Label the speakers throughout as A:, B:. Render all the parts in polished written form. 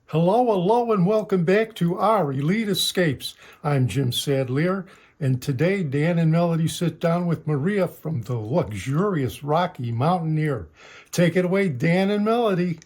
A: Hello, and welcome back to our Elite Escapes. I'm Jim Sadlier, and today Dan and Melody sit down with Maria from the luxurious Rocky Mountaineer. Take it away, Dan and Melody.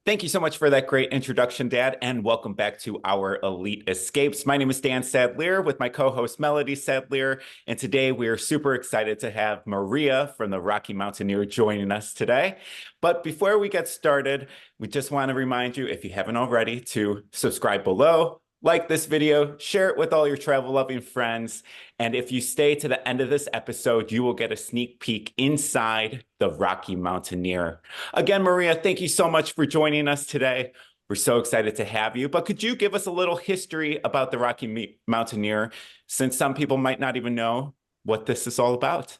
B: Thank you so much for that great introduction, Dad, and welcome back to our Elite Escapes. My name is Dan Sadlier with my co-host Melody Sadlier, and today we are super excited to have Maria from the Rocky Mountaineer joining us today. But before we get started, we just want to remind you, if you haven't already, to subscribe below, like this video, share it with all your travel-loving friends, and if you stay to the end of this episode, you will get a sneak peek inside the Rocky Mountaineer. Again, Maria, thank you so much for joining us today. We're so excited to have you. But could you give us a little history about the Rocky Mountaineer, since some people might not even know what this is all about?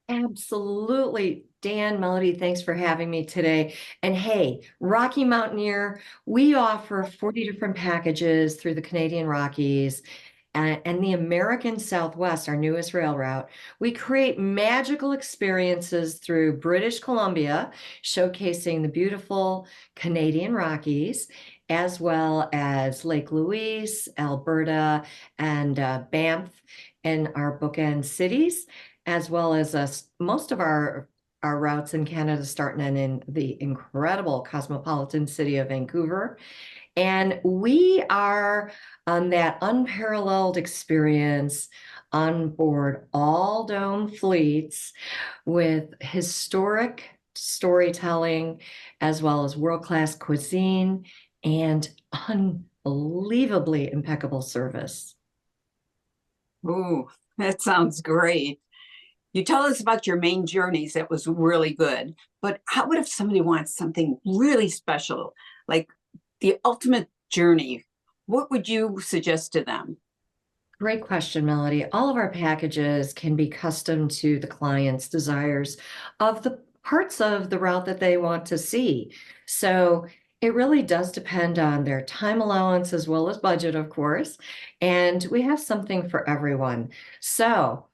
C: Absolutely. Dan, Melody, thanks for having me today. And hey, Rocky Mountaineer, we offer 40 different packages through the Canadian Rockies and the American Southwest, our newest rail route. We create magical experiences through British Columbia, showcasing the beautiful Canadian Rockies, as well as Lake Louise, Alberta, and Banff in our bookend cities, as well as most of our routes in Canada starting in the incredible cosmopolitan city of Vancouver. And we are on that unparalleled experience on board all dome fleets with historic storytelling, as well as world-class cuisine and unbelievably impeccable service.
D: Ooh, that sounds great. You tell us about your main journeys. That was really good. But how would if somebody wants something really special, like the ultimate journey? What would you suggest to them?
C: Great question, Melody. All of our packages can be custom to the client's desires of the parts of the route that they want to see. So it really does depend on their time allowance as well as budget, of course. And we have something for everyone. So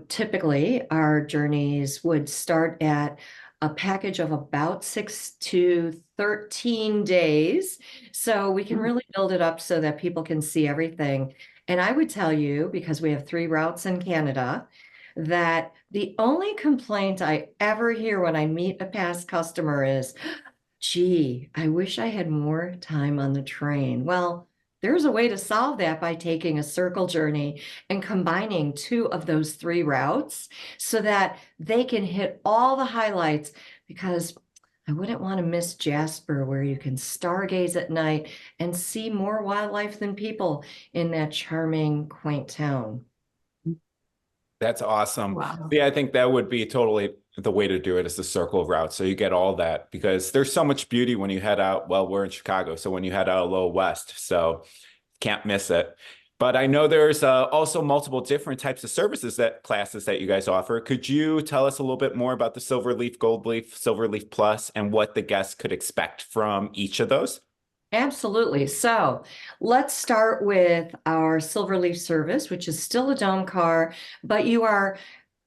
C: typically, our journeys would start at a package of about 6 to 13 days. So we can really build it up so that people can see everything. And I would tell you, because we have 3 routes in Canada, that the only complaint I ever hear when I meet a past customer is, gee, I wish I had more time on the train. Well, there's a way to solve that by taking a circle journey and combining 2 of those 3 routes so that they can hit all the highlights, because I wouldn't want to miss Jasper, where you can stargaze at night and see more wildlife than people in that charming, quaint town.
B: That's awesome.
D: Wow.
B: Yeah, I think that would be totally the way to do it is the circle route. So you get all that because there's so much beauty when you head out. Well, we're in Chicago, so when you head out a little west, so can't miss it. But I know there's also multiple different types of services that classes that you guys offer. Could you tell us a little bit more about the Silver Leaf, Gold Leaf, Silver Leaf Plus, and what the guests could expect from each of those?
C: Absolutely. So let's start with our Silverleaf service, which is still a dome car, but you are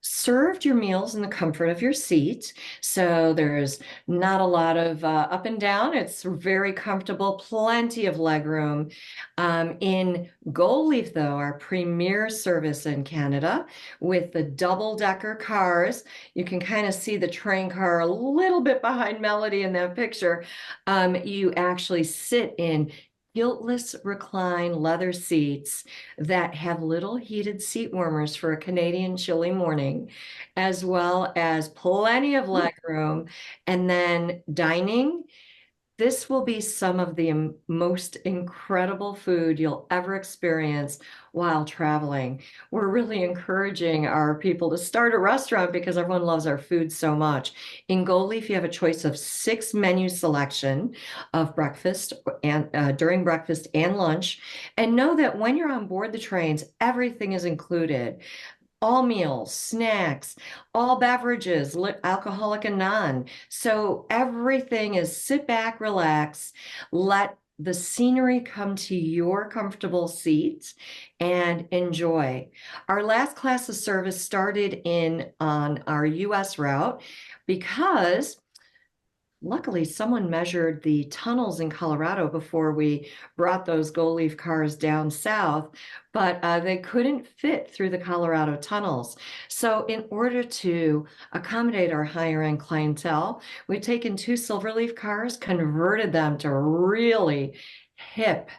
C: served your meals in the comfort of your seat. So there's not a lot of up and down. It's very comfortable, plenty of leg room. In Gold Leaf, though, our premier service in Canada with the double-decker cars, you can kind of see the train car a little bit behind Melody in that picture. You actually sit in guiltless recline leather seats that have little heated seat warmers for a Canadian chilly morning, as well as plenty of leg room. And then dining. This will be some of the most incredible food you'll ever experience while traveling. We're really encouraging our people to start a restaurant because everyone loves our food so much. In Gold Leaf, you have a choice of 6 menu selection of breakfast and during breakfast and lunch. And know that when you're on board the trains, everything is included: all meals, snacks, all beverages, alcoholic and non. So everything is sit back, relax, let the scenery come to your comfortable seats and enjoy. Our last class of service started in on our US route because luckily someone measured the tunnels in Colorado before we brought those gold leaf cars down south, but they couldn't fit through the Colorado tunnels. So in order to accommodate our higher end clientele, we've taken two silverleaf cars, converted them to really hip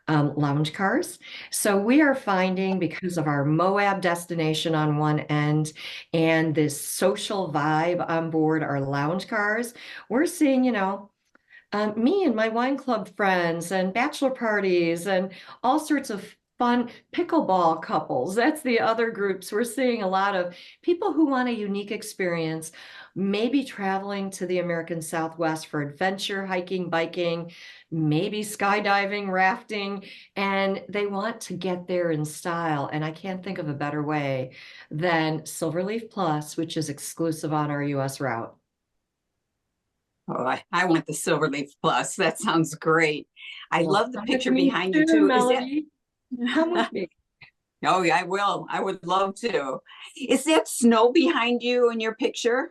C: lounge cars. So we are finding, because of our Moab destination on one end and this social vibe on board our lounge cars, we're seeing, me and my wine club friends and bachelor parties and all sorts of fun pickleball couples. That's the other groups. We're seeing a lot of people who want a unique experience, maybe traveling to the American Southwest for adventure, hiking, biking, maybe skydiving, rafting, and they want to get there in style. And I can't think of a better way than Silverleaf Plus, which is exclusive on our US route.
D: Oh, I want the Silverleaf Plus. That sounds great. I
C: Well,
D: love the
C: come with
D: picture
C: me
D: behind you
C: too,
D: too.
C: Melody. Come with me.
D: Oh, yeah, I will. I would love to. Is that snow behind you in your picture?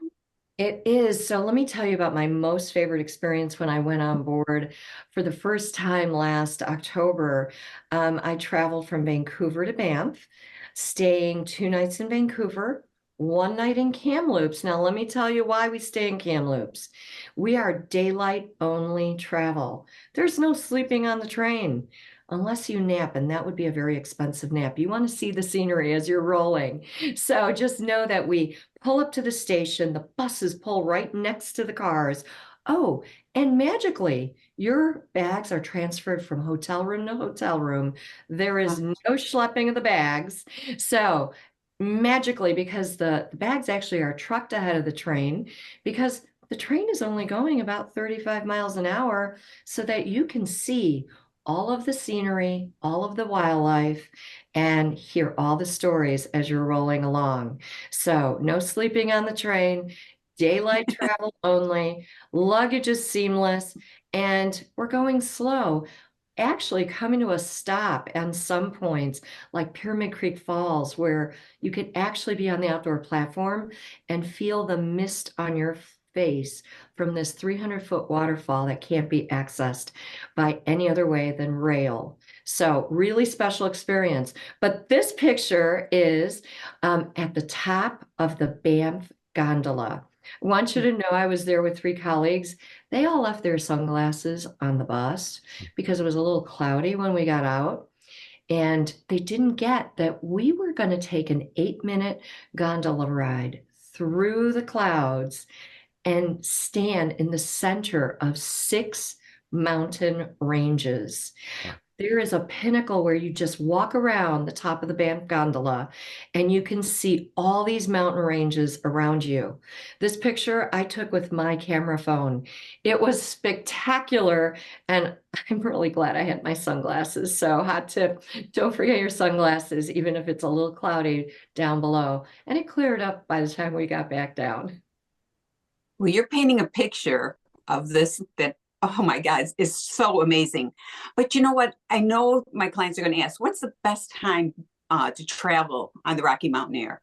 C: It is. So let me tell you about my most favorite experience when I went on board for the first time last October. I traveled from Vancouver to Banff, staying 2 nights in Vancouver, 1 night in Kamloops. Now, let me tell you why we stay in Kamloops. We are daylight only travel. There's no sleeping on the train unless you nap, and that would be a very expensive nap. You want to see the scenery as you're rolling. So just know that we pull up to the station, the buses pull right next to the cars. Oh, and magically, your bags are transferred from hotel room to hotel room. There is no schlepping of the bags. So magically, because the bags actually are trucked ahead of the train, because the train is only going about 35 miles an hour, so that you can see all of the scenery, all of the wildlife, and hear all the stories as you're rolling along. So no sleeping on the train, daylight travel only, luggage is seamless, and we're going slow. Actually coming to a stop on some points, like Pyramid Creek Falls, where you could actually be on the outdoor platform and feel the mist on your face from this 300-foot waterfall that can't be accessed by any other way than rail. So really special experience. But this picture is at the top of the Banff gondola. I want you to know I was there with 3 colleagues. They all left their sunglasses on the bus because it was a little cloudy when we got out. And they didn't get that we were going to take an 8-minute gondola ride through the clouds and stand in the center of 6 mountain ranges.
B: Wow.
C: There is a pinnacle where you just walk around the top of the Banff gondola and you can see all these mountain ranges around you. This picture I took with my camera phone. It was spectacular, and I'm really glad I had my sunglasses. So hot tip, don't forget your sunglasses, even if it's a little cloudy down below. And it cleared up by the time we got back down.
D: Well, you're painting a picture of this that, oh my God, is so amazing. But you know what? I know my clients are going to ask, what's the best time to travel on the Rocky Mountaineer?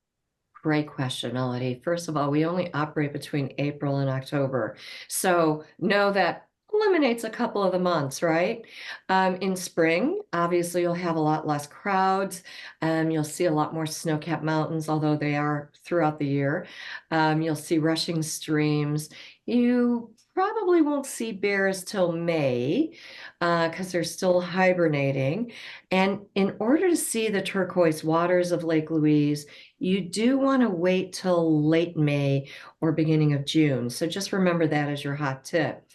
C: Great question, Melody. First of all, we only operate between April and October. So know that eliminates a couple of the months, right? In spring, obviously, you'll have a lot less crowds. You'll see a lot more snow-capped mountains, although they are throughout the year. You'll see rushing streams. You probably won't see bears till May because they're still hibernating. And in order to see the turquoise waters of Lake Louise, you do want to wait till late May or beginning of June. So just remember that as your hot tip.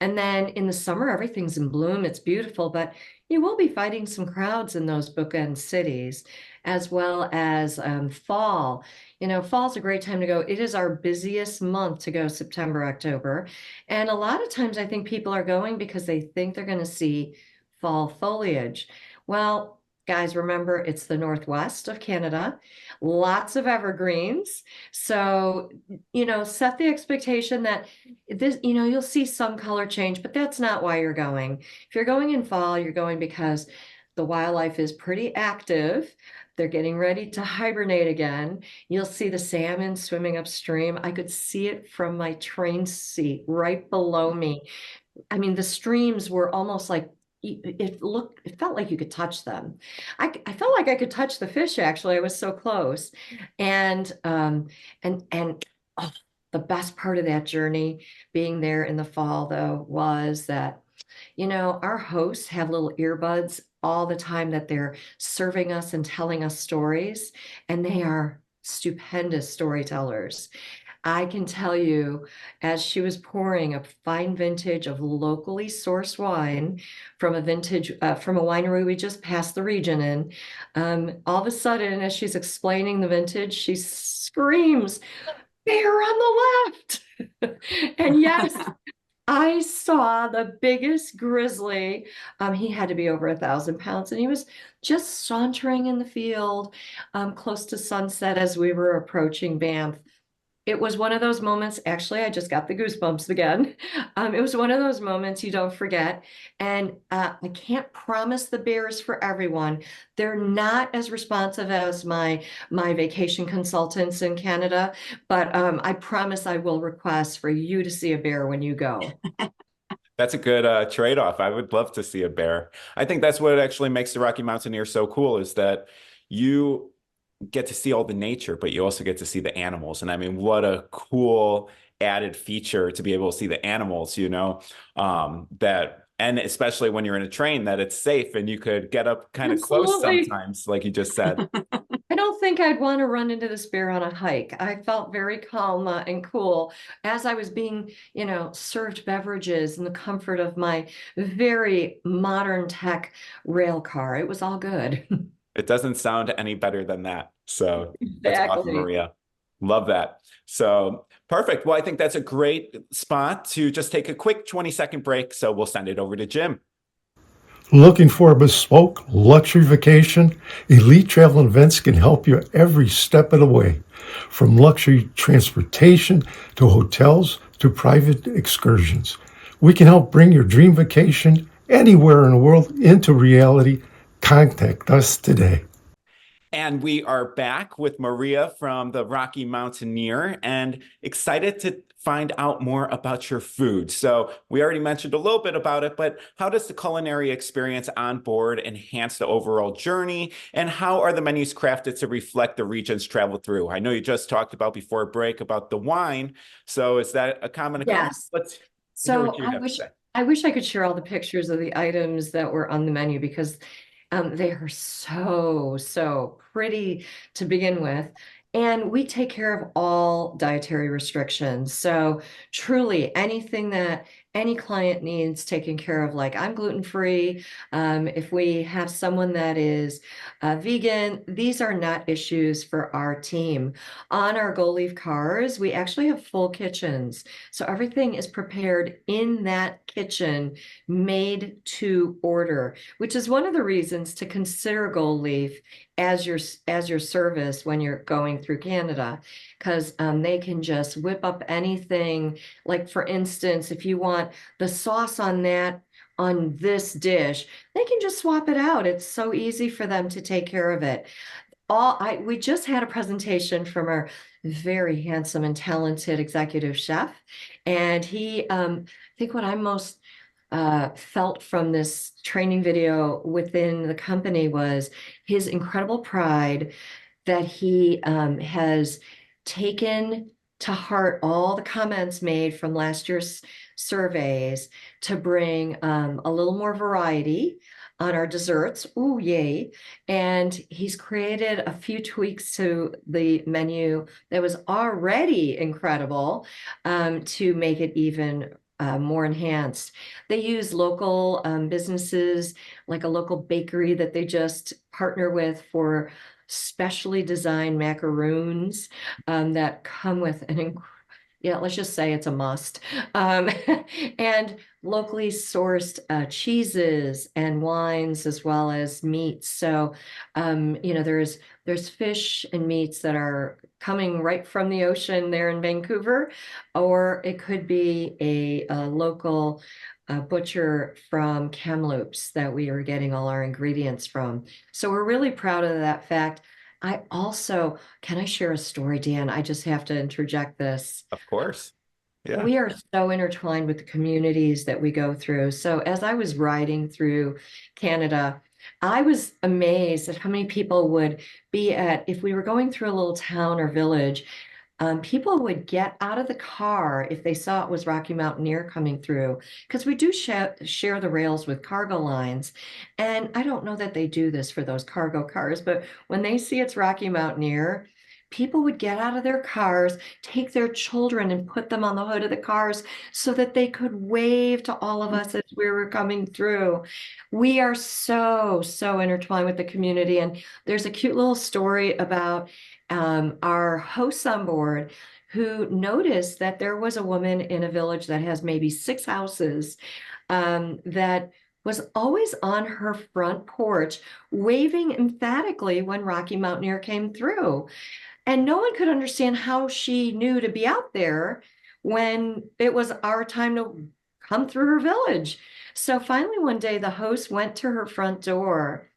C: And then in the summer, everything's in bloom. It's beautiful, but you will be fighting some crowds in those bookend cities, as well as fall. Fall's a great time to go. It is our busiest month to go, September, October. And a lot of times I think people are going because they think they're going to see fall foliage. Well, guys, remember it's the Northwest of Canada, lots of evergreens. So, set the expectation that this, you'll see some color change, but that's not why you're going. If you're going in fall, you're going because the wildlife is pretty active. They're getting ready to hibernate again. You'll see the salmon swimming upstream. I could see it from my train seat right below me. I mean, the streams were almost like it felt like you could touch them. I felt like I could touch the fish actually. I was so close. And and oh, the best part of that journey being there in the fall though was that, our hosts have little earbuds all the time that they're serving us and telling us stories, and they are stupendous storytellers. I can tell you, as she was pouring a fine vintage of locally sourced wine from a winery we just passed the region in, all of a sudden, as she's explaining the vintage, she screams, "Bear on the left!" And yes, I saw the biggest grizzly. He had to be over 1,000 pounds, and he was just sauntering in the field, close to sunset as we were approaching Banff. It was one of those moments, actually, I just got the goosebumps again. It was one of those moments you don't forget. And I can't promise the bears for everyone. They're not as responsive as my vacation consultants in Canada, but I promise I will request for you to see a bear when you go.
B: That's a good trade-off. I would love to see a bear. I think that's what actually makes the Rocky Mountaineer so cool is that you get to see all the nature, but you also get to see the animals. And I mean, what a cool added feature to be able to see the animals, and especially when you're in a train, that it's safe and you could get up kind of close
C: Absolutely.
B: sometimes, like you just said.
C: I don't think I'd want to run into this bear on a hike. I felt very calm and cool as I was being, served beverages in the comfort of my very modern tech rail car. It was all good.
B: It doesn't sound any better than that. So that's awesome,
C: Exactly.
B: Maria. Love that. So perfect. Well, I think that's a great spot to just take a quick 20-second break. So we'll send it over to Jim.
A: Looking for a bespoke luxury vacation? Elite Travel Events can help you every step of the way. From luxury transportation to hotels to private excursions. We can help bring your dream vacation anywhere in the world into reality. Contact us today.
B: And we are back with Maria from the Rocky Mountaineer and excited to find out more about your food. So we already mentioned a little bit about it, but how does the culinary experience on board enhance the overall journey? And how are the menus crafted to reflect the regions traveled through? I know you just talked about before break about the wine. So is that a common occurrence?
C: Yes.
B: Let's hear what
C: So
B: you have to say.
C: I wish I could share all the pictures of the items that were on the menu because they are so pretty to begin with. And we take care of all dietary restrictions. So truly anything that any client needs taken care of, like I'm gluten-free. If we have someone that is vegan, these are not issues for our team. On our Go Leaf cars, we actually have full kitchens. So everything is prepared in that kitchen, made to order, which is one of the reasons to consider Gold Leaf as your service when you're going through Canada, because they can just whip up anything. Like for instance, if you want the sauce on this dish, they can just swap it out. It's so easy for them to take care of it. We just had a presentation from our very handsome and talented executive chef, and I think what I'm most felt from this training video within the company was his incredible pride that he has taken to heart all the comments made from last year's surveys to bring a little more variety on our desserts. Ooh, yay. And he's created a few tweaks to the menu that was already incredible to make it even more enhanced. They use local businesses, like a local bakery that they just partner with for specially designed macaroons that come with yeah, let's just say it's a must. And locally sourced cheeses and wines as well as meats. So, there's fish and meats that are coming right from the ocean there in Vancouver, or it could be a local butcher from Kamloops that we are getting all our ingredients from. So we're really proud of that fact. I also, can I share a story, Dan? I just have to interject this.
B: Of course. Yeah.
C: We are so intertwined with the communities that we go through. So as I was riding through Canada, I was amazed at how many people would be if we were going through a little town or village, people would get out of the car if they saw it was Rocky Mountaineer coming through, because we do share the rails with cargo lines. And I don't know that they do this for those cargo cars, but when they see it's Rocky Mountaineer, people would get out of their cars, take their children and put them on the hood of the cars so that they could wave to all of us as we were coming through. We are so, so intertwined with the community. And there's a cute little story about our hosts on board who noticed that there was a woman in a village that has maybe 6 houses that was always on her front porch waving emphatically when Rocky Mountaineer came through. And no one could understand how she knew to be out there when it was our time to come through her village. So finally, one day, the host went to her front door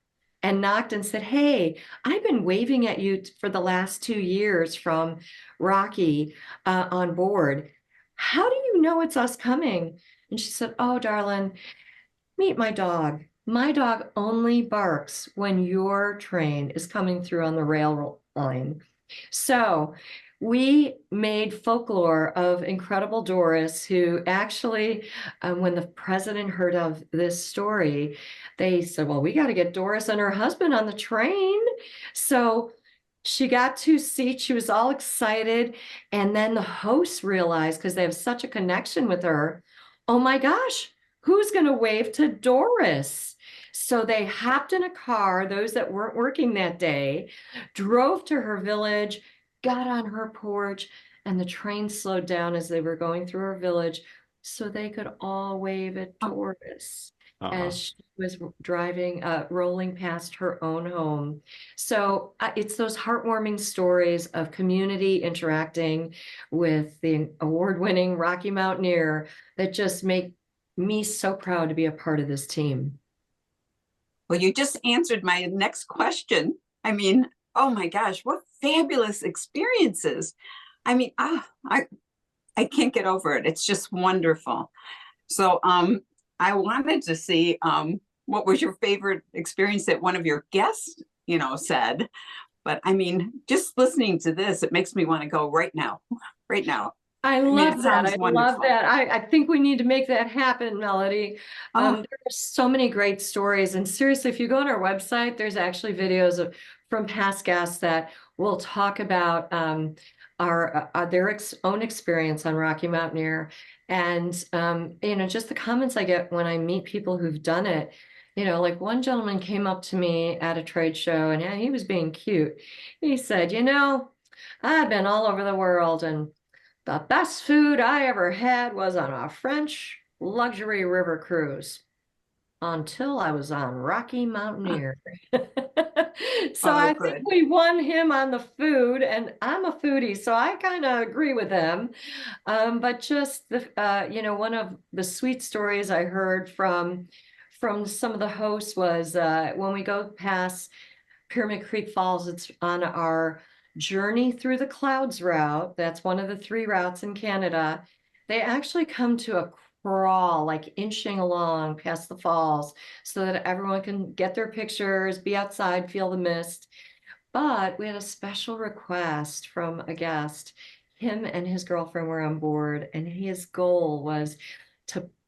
C: and knocked and said, "Hey, I've been waving at you for the last 2 years from Rocky on board. How do you know it's us coming?" And she said, "Oh, darling, meet my dog. My dog only barks when your train is coming through on the rail line." So we made folklore of Incredible Doris, who actually, when the president heard of this story, they said, "Well, we got to get Doris and her husband on the train." So she got 2 seats. She was all excited. And then the hosts realized, because they have such a connection with her, oh my gosh, who's going to wave to Doris? So they hopped in a car, those that weren't working that day, drove to her village, got on her porch, and the train slowed down as they were going through her village so they could all wave at Doris
B: Uh-huh.
C: as she was driving, rolling past her own home. So it's those heartwarming stories of community interacting with the award-winning Rocky Mountaineer that just make me so proud to be a part of this team.
D: Well, you just answered my next question. I mean, oh my gosh, what fabulous experiences. I mean, I can't get over it. It's just wonderful. So I wanted to see what was your favorite experience that one of your guests, said. But I mean, just listening to this, it makes me want to go right now. Right now.
C: I
D: mean,
C: love
D: it
C: that.
D: sounds
C: I love
D: wonderful.
C: that. I think we need to make that happen, Melody.
D: Oh,
C: There are so many great stories. And seriously, if you go on our website, there's actually videos from past guests that will talk about their own experience on Rocky Mountaineer. And just the comments I get when I meet people who've done it. Like one gentleman came up to me at a trade show, and yeah, he was being cute. He said, "I've been all over the world, and the best food I ever had was on a French luxury river cruise until I was on Rocky Mountaineer." So
D: oh,
C: I think
D: good.
C: we won him on the food, and I'm a foodie, so I kind of agree with them. But just one of the sweet stories I heard from some of the hosts was when we go past Pyramid Creek Falls, it's on our Journey Through the Clouds route. That's one of the 3 routes in Canada. They actually come to a crawl, like inching along past the falls, so that everyone can get their pictures, be outside, feel the mist. But we had a special request from a guest. Him and his girlfriend were on board, and his goal was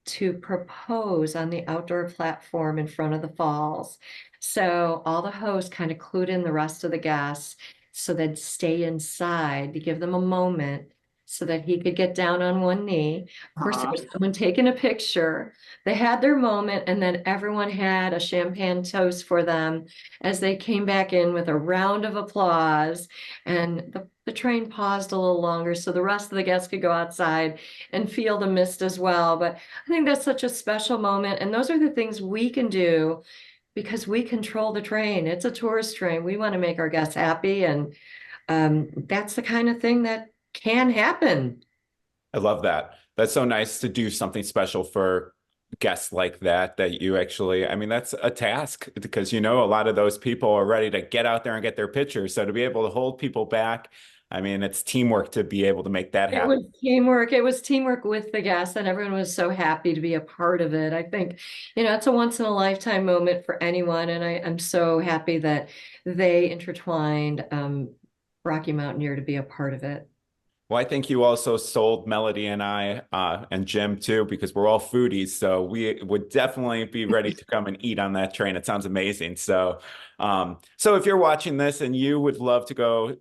C: to propose on the outdoor platform in front of the falls. So all the hosts kind of clued in the rest of the guests so they'd stay inside to give them a moment so that he could get down on one knee. Of course, there
D: Aw.
C: was someone taking a picture. They had their moment, and then everyone had a champagne toast for them as they came back in with a round of applause. And the train paused a little longer so the rest of the guests could go outside and feel the mist as well. But I think that's such a special moment. And those are the things we can do because we control the train. It's a tourist train. We want to make our guests happy. And that's the kind of thing that can happen.
B: I love that. That's so nice to do something special for guests like that, that you actually, I mean, that's a task because, you know, a lot of those people are ready to get out there and get their pictures. So to be able to hold people back, I mean, it's teamwork to be able to make that
C: It
B: happen.
C: was teamwork. It was teamwork with the guests, and everyone was so happy to be a part of it. I think, it's a once in a lifetime moment for anyone, and I'm so happy that they intertwined Rocky Mountaineer to be a part of it.
B: Well, I think you also sold Melody and I, and Jim too, because we're all foodies. So we would definitely be ready to come and eat on that train. It sounds amazing. So, so if you're watching this and you would love to go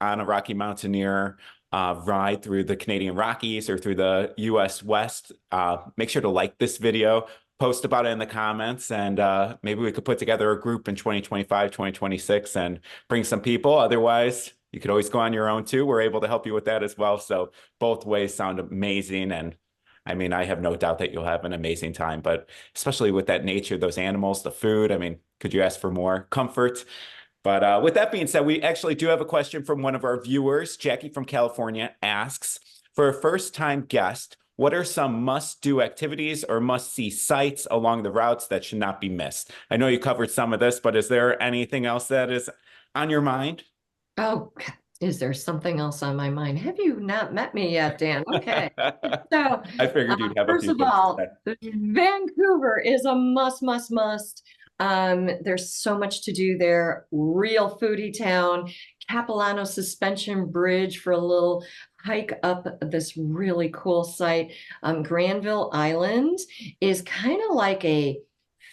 B: on a Rocky Mountaineer ride through the Canadian Rockies or through the US West, make sure to like this video, post about it in the comments, and maybe we could put together a group in 2025, 2026 and bring some people. Otherwise, you could always go on your own too. We're able to help you with that as well. So both ways sound amazing. And I mean, I have no doubt that you'll have an amazing time, but especially with that nature, those animals, the food, I mean, could you ask for more comfort? But with that being said, we actually do have a question from one of our viewers. Jackie from California asks, for a first-time guest, what are some must-do activities or must-see sites along the routes that should not be missed? I know you covered some of this, but is there anything else that is on your mind?
C: Oh, is there something else on my mind? Have you not met me yet, Dan? Okay. So,
B: I figured you'd have a
C: first
B: few
C: of
B: things to
C: all,
B: say.
C: Vancouver is a must, must, must. There's so much to do there. Real foodie town. Capilano Suspension Bridge for a little hike up this really cool site. Granville Island is kind of like a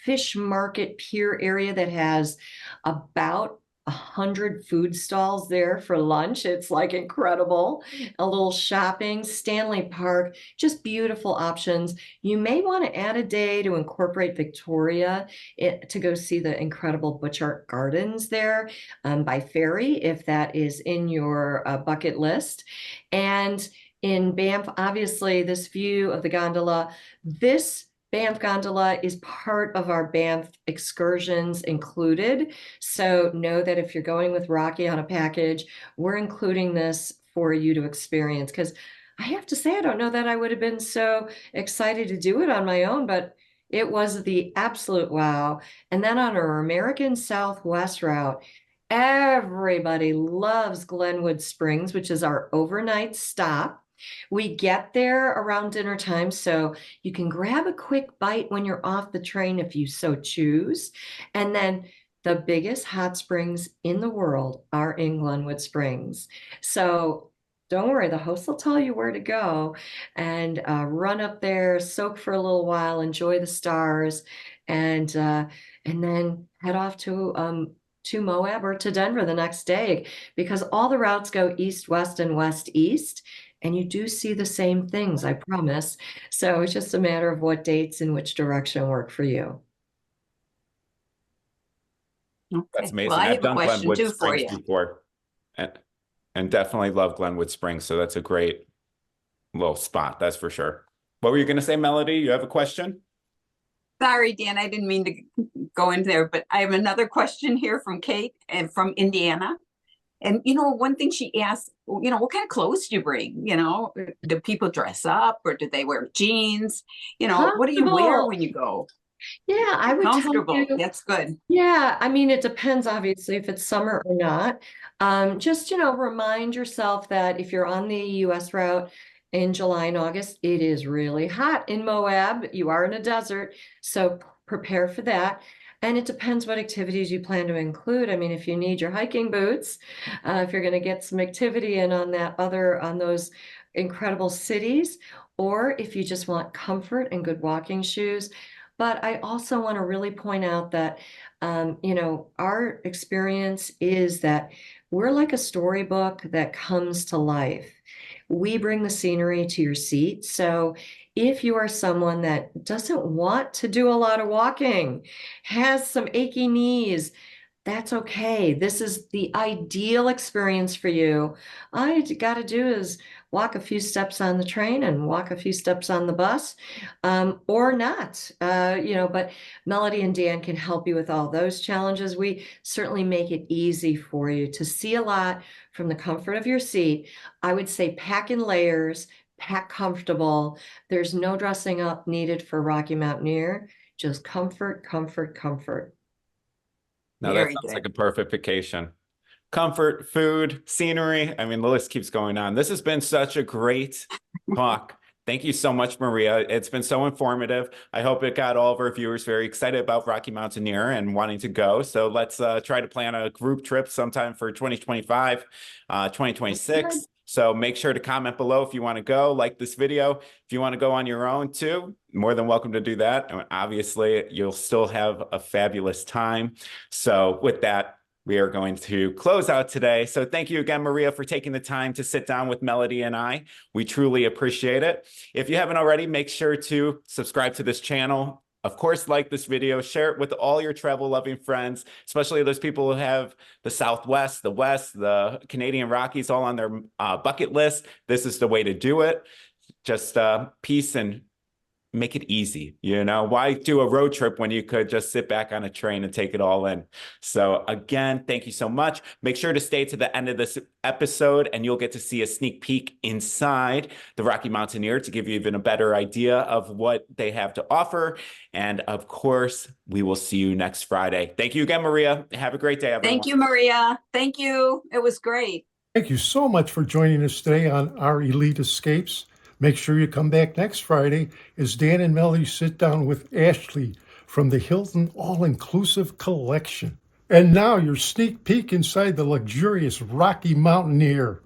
C: fish market pier area that has about 100 food stalls there for lunch. It's like incredible. A little shopping, Stanley Park, just beautiful options. You may want to add a day to incorporate Victoria to go see the incredible Butchart Gardens there by ferry, if that is in your bucket list. And in Banff, obviously, this view of the gondola, this Banff gondola is part of our Banff excursions included. So know that if you're going with Rocky on a package, we're including this for you to experience. Because I have to say, I don't know that I would have been so excited to do it on my own, but it was the absolute wow. And then on our American Southwest route, everybody loves Glenwood Springs, which is our overnight stop. We get there around dinner time, so you can grab a quick bite when you're off the train if you so choose. And then the biggest hot springs in the world are in Glenwood Springs. So don't worry, the host will tell you where to go and run up there, soak for a little while, enjoy the stars, and then head off to Moab or to Denver the next day because all the routes go east, west, and west, east. And you do see the same things, I promise. So it's just a matter of what dates and which direction work for you.
B: That's
D: Okay. Well,
B: amazing.
D: I
B: I've
D: have a
B: done
D: question
B: Glenwood
D: too for
B: Springs
D: you.
B: before and, and definitely love Glenwood Springs. So that's a great little spot, that's for sure. What were you going to say, Melody? You have a question?
D: Sorry, Dan, I didn't mean to go in there, but I have another question here from Kate and from Indiana. And one thing she asked, what kind of clothes do you bring? Do people dress up or do they wear jeans? What do you wear
C: Comfortable.
D: when you go?
C: Yeah, I would tell
D: Comfortable.
C: you.
D: That's good.
C: Yeah, I mean, it depends obviously if it's summer or not. Just, remind yourself that if you're on the US route in July and August, it is really hot in Moab. You are in a desert, so prepare for that. And it depends what activities you plan to include. I mean, if you need your hiking boots, if you're going to get some activity in on those incredible cities, or if you just want comfort and good walking shoes. But I also want to really point out that our experience is that we're like a storybook that comes to life. we bring the scenery to your seat. So if you are someone that doesn't want to do a lot of walking, has some achy knees, that's okay. This is the ideal experience for you. All you got to do is walk a few steps on the train and walk a few steps on the bus, or not. But Melody and Dan can help you with all those challenges. We certainly make it easy for you to see a lot from the comfort of your seat. I would say pack in layers, pack comfortable. There's no dressing up needed for Rocky Mountaineer, just comfort, comfort, comfort.
B: Now that
D: Very
B: sounds
D: good.
B: like a perfect vacation. Comfort, food, scenery. I mean, the list keeps going on. This has been such a great talk. Thank you so much, Maria. It's been so informative. I hope it got all of our viewers very excited about Rocky Mountaineer and wanting to go. So let's try to plan a group trip sometime for 2025, 2026. So make sure to comment below if you want to go, like this video. If you want to go on your own too, more than welcome to do that. And obviously, you'll still have a fabulous time. So with that, we are going to close out today. So thank you again, Maria, for taking the time to sit down with Melody and I. We truly appreciate it. If you haven't already, make sure to subscribe to this channel. Of course, like this video, share it with all your travel-loving friends, especially those people who have the Southwest, the West, the Canadian Rockies all on their bucket list. This is the way to do it. Just peace and make it easy. Why do a road trip when you could just sit back on a train and take it all in? So again, thank you so much. Make sure to stay to the end of this episode and you'll get to see a sneak peek inside the Rocky Mountaineer to give you even a better idea of what they have to offer. And of course, we will see you next Friday. Thank you again, Maria. Have a great day, everyone.
D: Thank you, Maria. Thank you. It was great.
A: Thank you so much for joining us today on our Elite Escapes. Make sure you come back next Friday as Dan and Melody sit down with Ashley from the Hilton All-Inclusive Collection. And now your sneak peek inside the luxurious Rocky Mountaineer.